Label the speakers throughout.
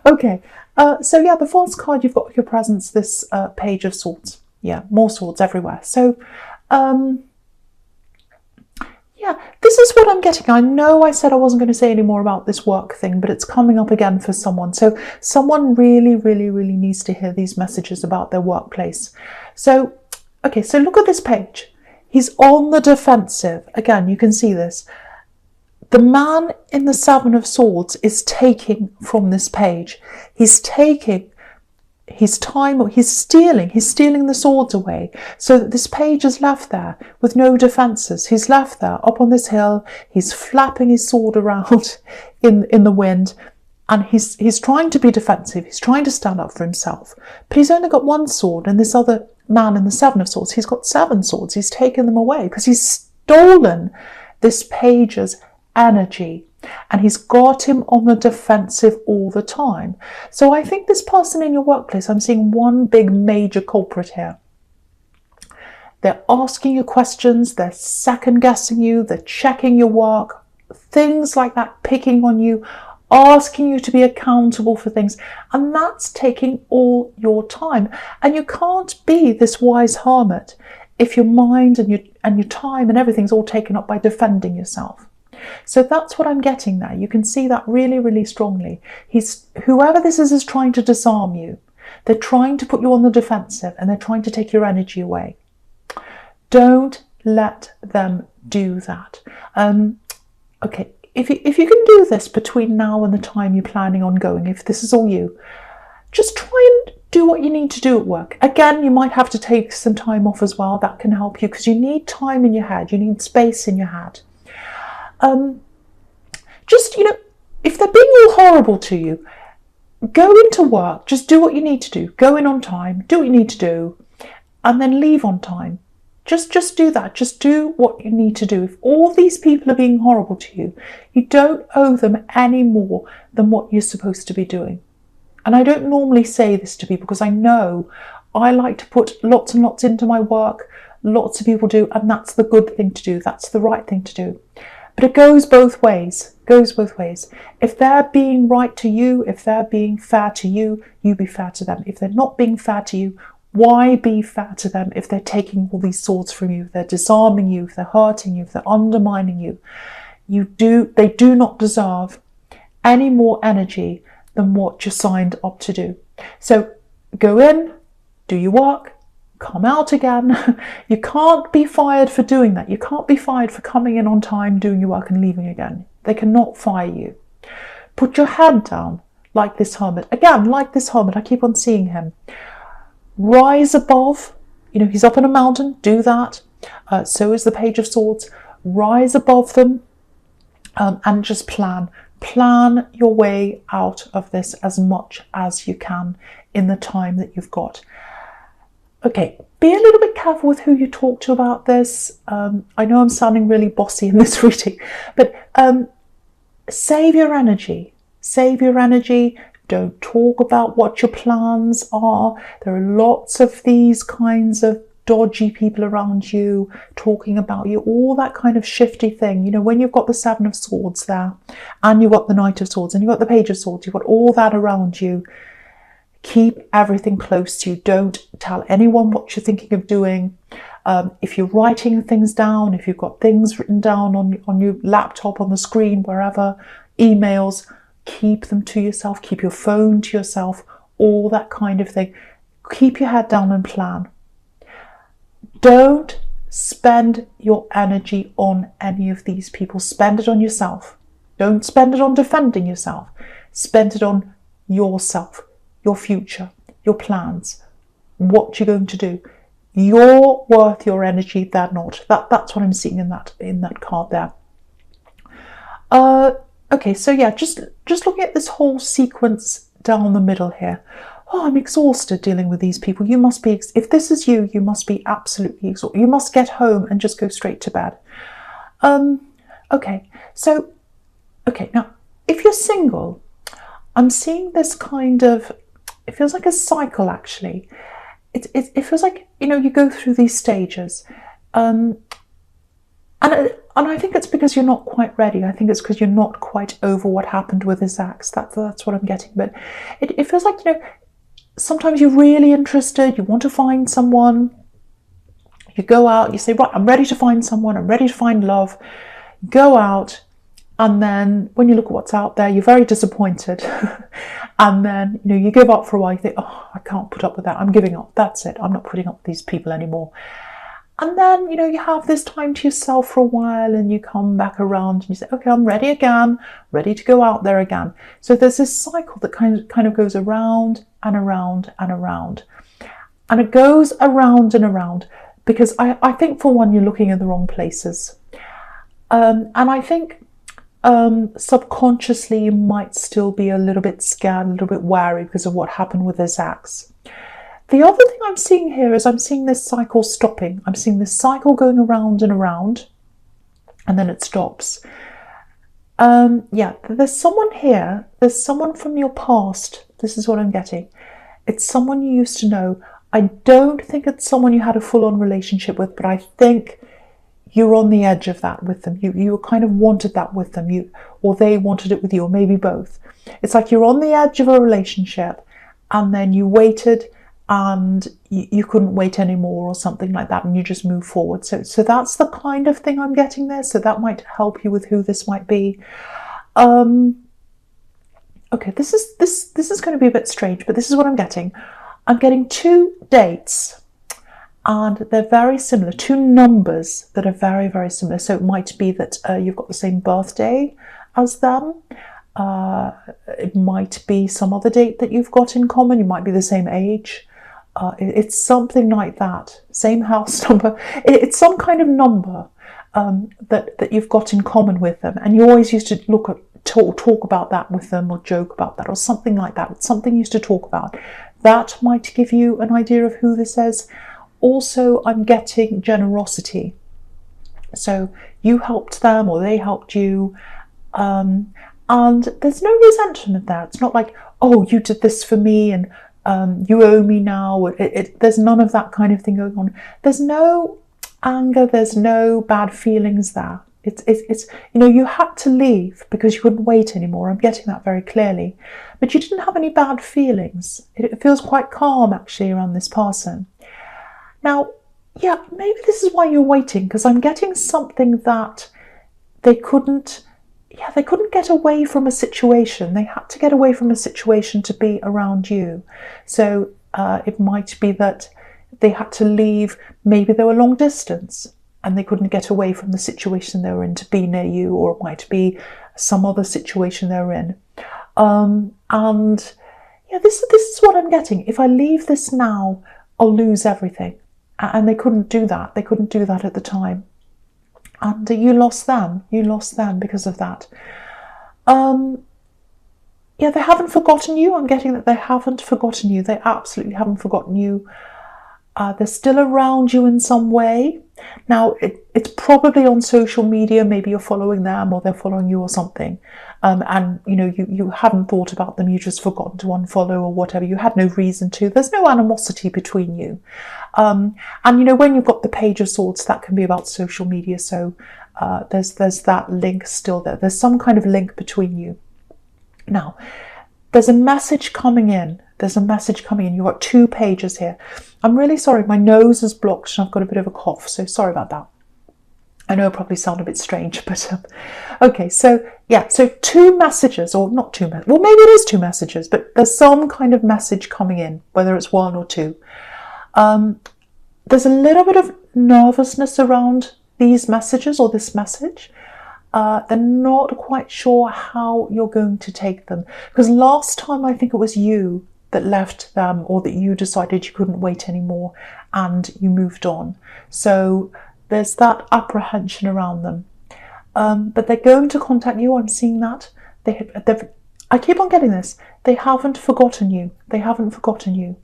Speaker 1: Okay, so yeah, the False card, you've got your presence, this Page of Swords. Yeah, more swords everywhere. So, yeah, this is what I'm getting. I know I said I wasn't going to say any more about this work thing, but it's coming up again for someone. So someone really, really, really needs to hear these messages about their workplace. So, okay, so look at this page. He's on the defensive. Again, you can see this. The man in the Seven of Swords is taking from this page. He's taking his time, he's stealing the swords away, so that this page is left there with no defences. He's left there up on this hill, he's flapping his sword around in the wind, and he's trying to be defensive, he's trying to stand up for himself, but he's only got one sword, and this other man in the Seven of Swords, he's got 7 swords. He's taken them away because he's stolen this page's energy, and he's got him on the defensive all the time. So I think this person in your workplace, I'm seeing one big major culprit here. They're asking you questions, they're second guessing you, they're checking your work, things like that, picking on you, asking you to be accountable for things, and that's taking all your time. And you can't be this wise hermit if your mind and your time and everything's all taken up by defending yourself. So that's what I'm getting there. You can see that really, really strongly. Whoever this is trying to disarm you. They're trying to put you on the defensive, and they're trying to take your energy away. Don't let them do that. Okay, if you can do this between now and the time you're planning on going, if this is all you, just try and do what you need to do at work. Again, you might have to take some time off as well. That can help you, because you need time in your head. You need space in your head. Just, if they're being all horrible to you, go into work, just do what you need to do. Go in on time, do what you need to do, and then leave on time. Just do that. Just do what you need to do. If all these people are being horrible to you, you don't owe them any more than what you're supposed to be doing. And I don't normally say this to people because I know I like to put lots and lots into my work. Lots of people do, and that's the good thing to do. That's the right thing to do. But it goes both ways. If they're being right to you, if they're being fair to you, you be fair to them. If they're not being fair to you, why be fair to them if they're taking all these swords from you, if they're disarming you, if they're hurting you, if they're undermining you? They do not deserve any more energy than what you're signed up to do. So go in, do your work, come out again. You can't be fired for doing that. You can't be fired for coming in on time, doing your work and leaving again. They cannot fire you. Put your head down like this hermit. Again, like this hermit, I keep on seeing him. Rise above. He's up in a mountain, do that. So is the Page of Swords. Rise above them and just plan. Plan your way out of this as much as you can in the time that you've got. Okay, be a little bit careful with who you talk to about this. I know I'm sounding really bossy in this reading, but save your energy. Save your energy. Don't talk about what your plans are. There are lots of these kinds of dodgy people around you talking about you, all that kind of shifty thing. When you've got the Seven of Swords there, and you've got the Knight of Swords, and you've got the Page of Swords, you've got all that around you. Keep everything close to you. Don't tell anyone what you're thinking of doing. If you're writing things down, if you've got things written down on your laptop, on the screen, wherever, emails, keep them to yourself. Keep your phone to yourself, all that kind of thing. Keep your head down and plan. Don't spend your energy on any of these people. Spend it on yourself. Don't spend it on defending yourself. Spend it on yourself. Your future, your plans, what you're going to do. You're worth your energy, they're not. That's what I'm seeing in that card there. Okay, so yeah, just looking at this whole sequence down the middle here. Oh, I'm exhausted dealing with these people. You must be, if this is you, you must be absolutely exhausted. You must get home and just go straight to bed. Okay, now, if you're single, I'm seeing this kind of, it feels like a cycle actually. It feels like, you go through these stages. And And I think it's because you're not quite ready. I think it's because you're not quite over what happened with this ex. That's what I'm getting. But it feels like, sometimes you're really interested, you want to find someone, you go out, you say, right, I'm ready to find someone, I'm ready to find love, go out, and then when you look at what's out there, you're very disappointed. And then, you give up for a while, you think, oh, I can't put up with that, I'm giving up, that's it, I'm not putting up with these people anymore. And then, you have this time to yourself for a while, and you come back around and you say, okay, I'm ready again, ready to go out there again. So there's this cycle that kind of goes around and around and around. And it goes around and around because I think, for one, you're looking in the wrong places. And I think subconsciously you might still be a little bit scared, a little bit wary because of what happened with this ex. The other thing I'm seeing here is I'm seeing this cycle stopping. I'm seeing this cycle going around and around, and then it stops. There's someone here. There's someone from your past. This is what I'm getting. It's someone you used to know. I don't think it's someone you had a full-on relationship with, but I think you're on the edge of that with them. You kind of wanted that with them, or they wanted it with you, or maybe both. It's like you're on the edge of a relationship, and then you waited, and you couldn't wait anymore or something like that, and you just move forward. So that's the kind of thing I'm getting there. So that might help you with who this might be. Okay, this is going to be a bit strange, but this is what I'm getting. I'm getting 2 dates, and they're very similar, 2 numbers that are very, very similar. So it might be that you've got the same birthday as them. It might be some other date that you've got in common. You might be the same age. It's something like that. Same house number. It's some kind of number that you've got in common with them, and you always used to talk about that with them, or joke about that, or something like that. It's something you used to talk about. That might give you an idea of who this is. Also, I'm getting generosity. So you helped them, or they helped you, and there's no resentment there. It's not like, oh, you did this for me, and you owe me now. There's none of that kind of thing going on. There's no anger. There's no bad feelings there. It's you had to leave because you couldn't wait anymore. I'm getting that very clearly. But you didn't have any bad feelings. It feels quite calm, actually, around this person. Now, yeah, maybe this is why you're waiting, because I'm getting something that they couldn't get away from a situation. They had to get away from a situation to be around you. So it might be that they had to leave. Maybe they were long distance and they couldn't get away from the situation they were in to be near you, or it might be some other situation they're in. This is what I'm getting. If I leave this now, I'll lose everything. And they couldn't do that. They couldn't do that at the time. And you lost them. You lost them because of that. They haven't forgotten you. I'm getting that they haven't forgotten you. They absolutely haven't forgotten you. They're still around you in some way. Now, it's probably on social media. Maybe you're following them, or they're following you, or something. And you haven't thought about them. You just forgotten to unfollow or whatever. You had no reason to. There's no animosity between you. And when you've got the Page of Swords, that can be about social media. So there's that link still there. There's some kind of link between you. Now, there's a message coming in. There's a message coming in. You've got 2 pages here. I'm really sorry. My nose is blocked and I've got a bit of a cough. So sorry about that. I know it probably sounds a bit strange, but okay. So 2 messages, or not 2 messages. Well, maybe it is 2 messages, but there's some kind of message coming in, whether it's 1 or 2. There's a little bit of nervousness around these messages, or this message. They're not quite sure how you're going to take them. Because last time I think it was you that left them, or that you decided you couldn't wait anymore and you moved on. So there's that apprehension around them. But they're going to contact you. I'm seeing that. I keep on getting this. They haven't forgotten you. They haven't forgotten you.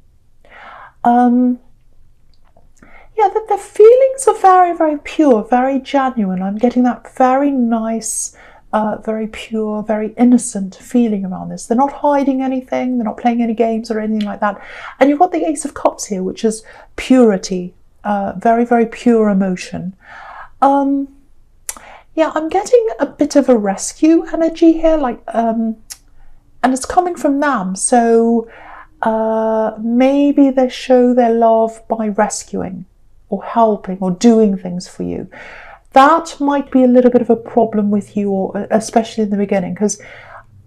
Speaker 1: Their feelings are very, very pure, very genuine. I'm getting that very nice, very pure, very innocent feeling around this. They're not hiding anything. They're not playing any games or anything like that. And you've got the Ace of Cups here, which is purity, very, very pure emotion. Yeah, I'm getting a bit of a rescue energy here, like, and it's coming from them. So maybe they show their love by rescuing or helping or doing things for you. That might be a little bit of a problem with you, or especially in the beginning, because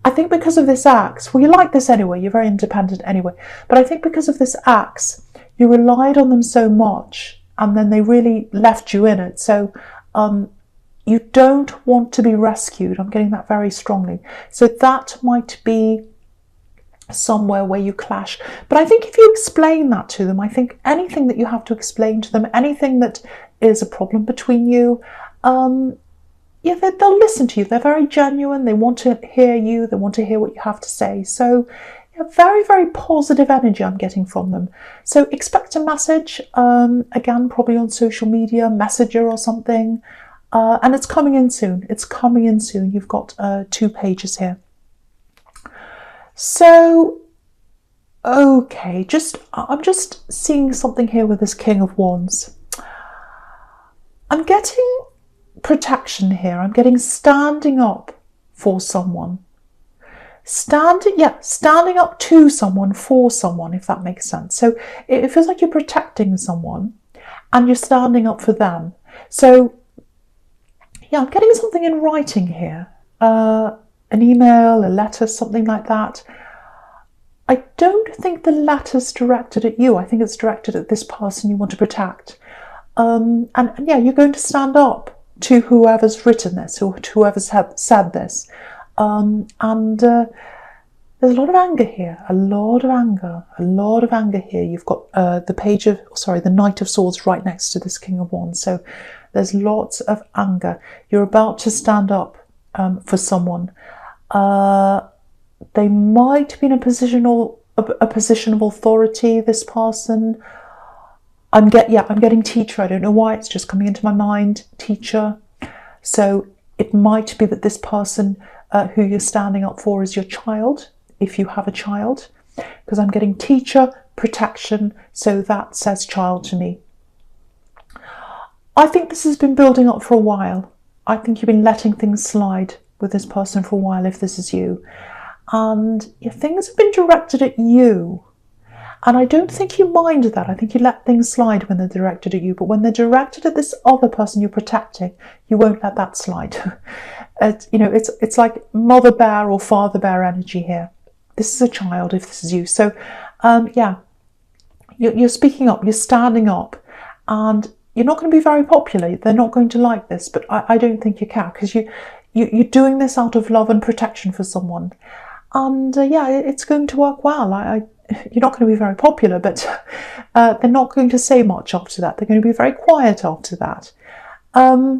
Speaker 1: I think because of this axe, well, you like this anyway, you're very independent anyway, but I think because of this axe, you relied on them so much and then they really left you in it. So you don't want to be rescued. I'm getting that very strongly. So that might be somewhere where you clash. But I think if you explain that to them, I think anything that you have to explain to them, anything that is a problem between you, yeah, they'll listen to you. They're very genuine. They want to hear you. They want to hear what you have to say. So yeah, very, very positive energy I'm getting from them. So expect a message, again, probably on social media, Messenger or something. And it's coming in soon. It's coming in soon. You've got 2 pages here. So, okay, I'm just seeing something here with this King of Wands. I'm getting protection here. I'm getting standing up for someone. Standing up to someone, for someone, if that makes sense. So it feels like you're protecting someone and you're standing up for them. So yeah, I'm getting something in writing here. An email, a letter, something like that. I don't think the letter's directed at you. I think it's directed at this person you want to protect. And yeah, you're going to stand up to whoever's written this or to whoever's said this. There's a lot of anger here, a lot of anger here. You've got the Knight of Swords right next to this King of Wands. So there's lots of anger. You're about to stand up for someone. They might be in a position of authority, this person. I'm getting teacher. I don't know why, it's just coming into my mind, teacher. So it might be that this person who you're standing up for is your child, if you have a child, because I'm getting teacher, protection, so that says child to me. I think this has been building up for a while. I think you've been letting things slide with this person for a while, if this is you. And things have been directed at you. And I don't think you mind that. I think you let things slide when they're directed at you. But when they're directed at this other person you're protecting, you won't let that slide. It's like mother bear or father bear energy here. This is a child, if this is you. So, yeah, you're speaking up, you're standing up, and you're not going to be very popular. They're not going to like this, but I don't think you can, because you're doing this out of love and protection for someone. And yeah, it's going to work well. You're not going to be very popular, but they're not going to say much after that. They're going to be very quiet after that. Yeah,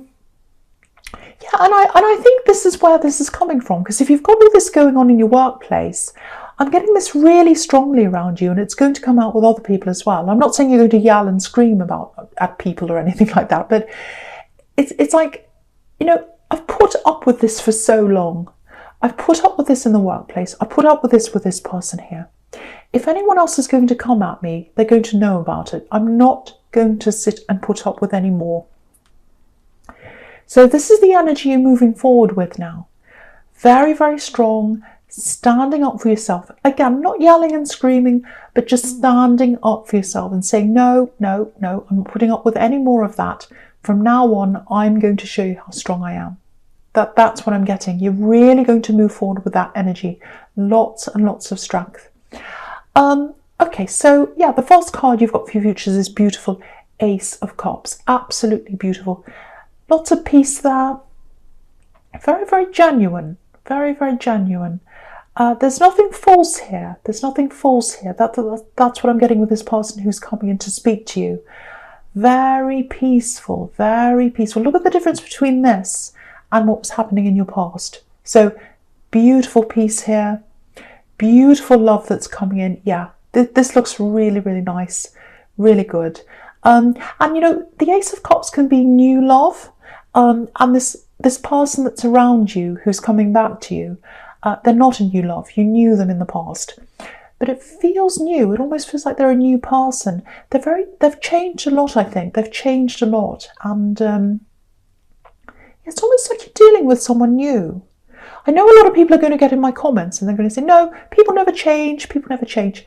Speaker 1: and I think this is where this is coming from, because if you've got all this going on in your workplace, I'm getting this really strongly around you, and it's going to come out with other people as well. I'm not saying you're going to yell and scream at people or anything like that, but it's like, I've put up with this for so long. I've put up with this in the workplace. I put up with this person here. If anyone else is going to come at me, they're going to know about it. I'm not going to sit and put up with any more. So this is the energy you're moving forward with now. Very, very strong, standing up for yourself. Again, not yelling and screaming, but just standing up for yourself and saying, no, I'm not putting up with any more of that. From now on, I'm going to show you how strong I am. That's what I'm getting. You're really going to move forward with that energy. Lots and lots of strength. Okay, so yeah, the first card you've got for your futures is beautiful. Ace of Cups. Absolutely beautiful. Lots of peace there. Very, very genuine. Very, very genuine. There's nothing false here. There's nothing false here. That's what I'm getting with this person who's coming in to speak to you. Very peaceful. Very peaceful. Look at the difference between this and what was happening in your past. So beautiful peace here. Beautiful love that's coming in. Yeah, this looks really, really nice. Really good. And the Ace of Cups can be new love. And this person that's around you who's coming back to you, they're not a new love. You knew them in the past. But it feels new. It almost feels like they're a new person. They've changed a lot, I think. They've changed a lot. And It's almost like you're dealing with someone new. I know a lot of people are going to get in my comments and they're going to say, no, people never change, people never change.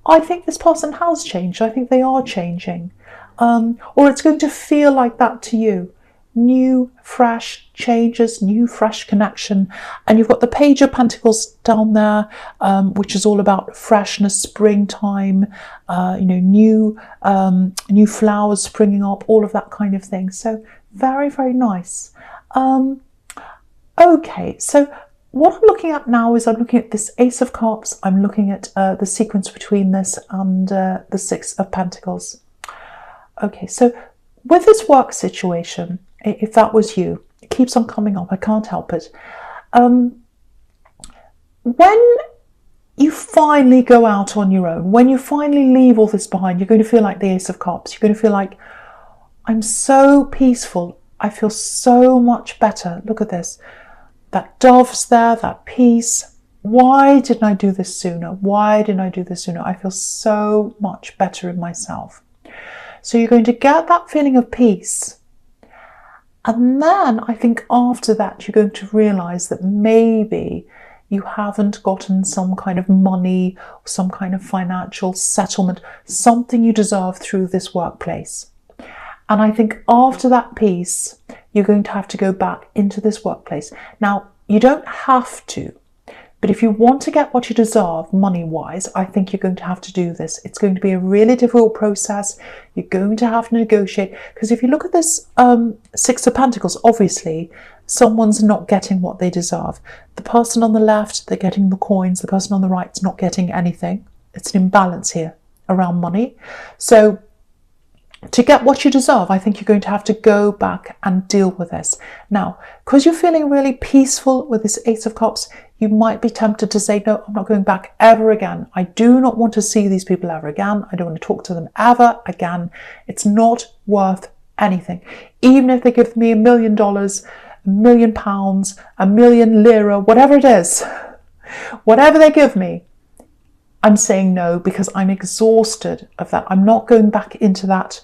Speaker 1: I think this person has changed. I think they are changing. Or it's going to feel like that to you. New, fresh changes, new, fresh connection. And you've got the Page of Pentacles down there, which is all about freshness, springtime, new flowers springing up, all of that kind of thing. So very, very nice. Okay, so what I'm looking at now is I'm looking at this Ace of Cups. I'm looking at the sequence between this and the Six of Pentacles. Okay, so with this work situation, if that was you, it keeps on coming up. I can't help it. When you finally go out on your own, when you finally leave all this behind, you're going to feel like the Ace of Cups. You're going to feel like, I'm so peaceful. I feel so much better. Look at this. That dove's there, that peace. Why didn't I do this sooner? Why didn't I do this sooner? I feel so much better in myself. So you're going to get that feeling of peace. And then I think after that, you're going to realize that maybe you haven't gotten some kind of money, some kind of financial settlement, something you deserve through this workplace. And I think after that peace, you're going to have to go back into this workplace. Now, you don't have to, but if you want to get what you deserve money-wise, I think you're going to have to do this. It's going to be a really difficult process. You're going to have to negotiate. Because if you look at this Six of Pentacles, obviously, someone's not getting what they deserve. The person on the left, they're getting the coins. The person on the right's not getting anything. It's an imbalance here around money. So to get what you deserve, I think you're going to have to go back and deal with this. Now, because you're feeling really peaceful with this Ace of Cups, you might be tempted to say, no, I'm not going back ever again. I do not want to see these people ever again. I don't want to talk to them ever again. It's not worth anything. Even if they give me $1 million, £1 million, £1 million lira, whatever it is, whatever they give me, I'm saying no, because I'm exhausted of that. I'm not going back into that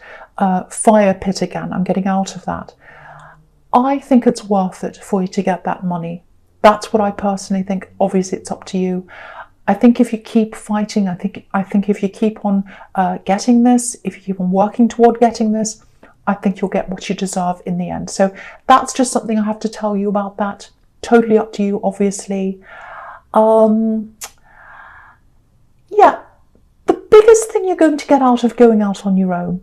Speaker 1: fire pit again. I'm getting out of that. I think it's worth it for you to get that money. That's what I personally think. Obviously, it's up to you. I think if you keep fighting, I think if you keep on getting this, if you keep on working toward getting this, I think you'll get what you deserve in the end. So that's just something I have to tell you about that. Totally up to you, obviously. Yeah, the biggest thing you're going to get out of going out on your own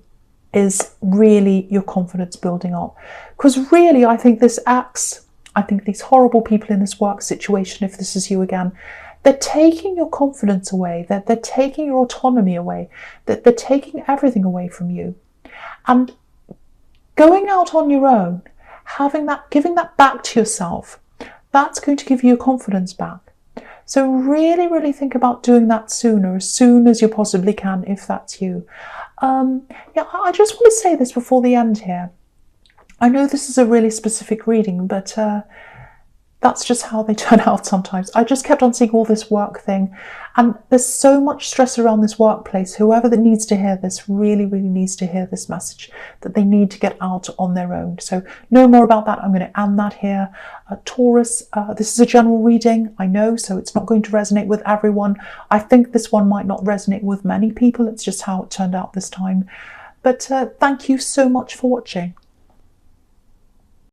Speaker 1: is really your confidence building up. Because really, I think this Axe, I think these horrible people in this work situation, if this is you again, they're taking your confidence away. They're taking your autonomy away. They're taking everything away from you. And going out on your own, giving that back to yourself, that's going to give you your confidence back. So really, really think about doing that sooner, as soon as you possibly can, if that's you. Yeah, I just want to say this before the end here. I know this is a really specific reading, but that's just how they turn out sometimes. I just kept on seeing all this work thing, and there's so much stress around this workplace. Whoever that needs to hear this really, really needs to hear this message, that they need to get out on their own. So no more about that. I'm going to end that here. Taurus, this is a general reading, I know, so it's not going to resonate with everyone. I think this one might not resonate with many people. It's just how it turned out this time. But thank you so much for watching.